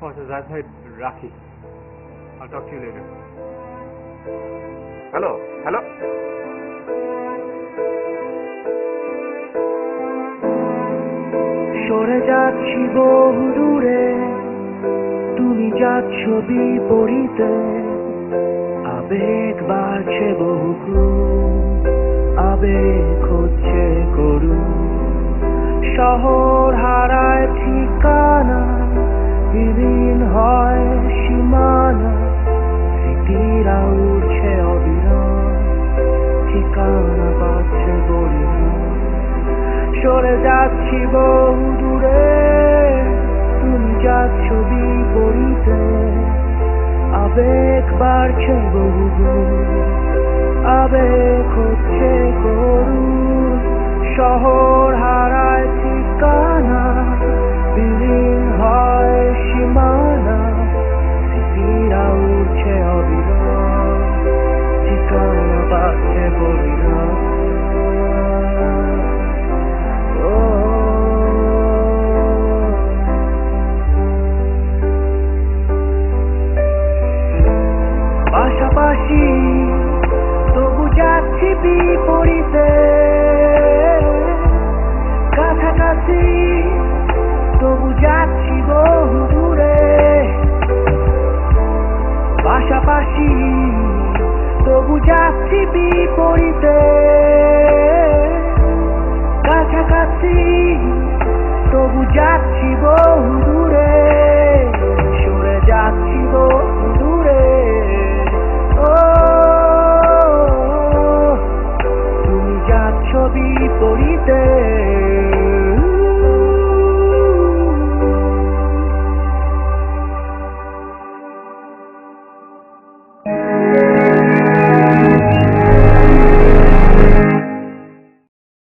আচ্ছা জাহিদ ভাই, রাখি। I'll talk to you later. Hello hello সরে যাচ্ছি বহু দূরে, তুমি যাচ্ছ বিপরীতে, আবেগ বাড়ছে বহু আবেগ হচ্ছে করু, শহর হারায় ঠিকানা, বিলীন হয় সীমানা, স্মৃতিরা উঠছে অবিরাম, ঠিকানা পাচ্ছে বলিনা। সরে যাচ্ছি বহু দূরে, তুমি যাচ্ছ বিপরীতে, আবেগ বাড়ছে বহু আবেগ হচ্ছে করু, শহর হারায়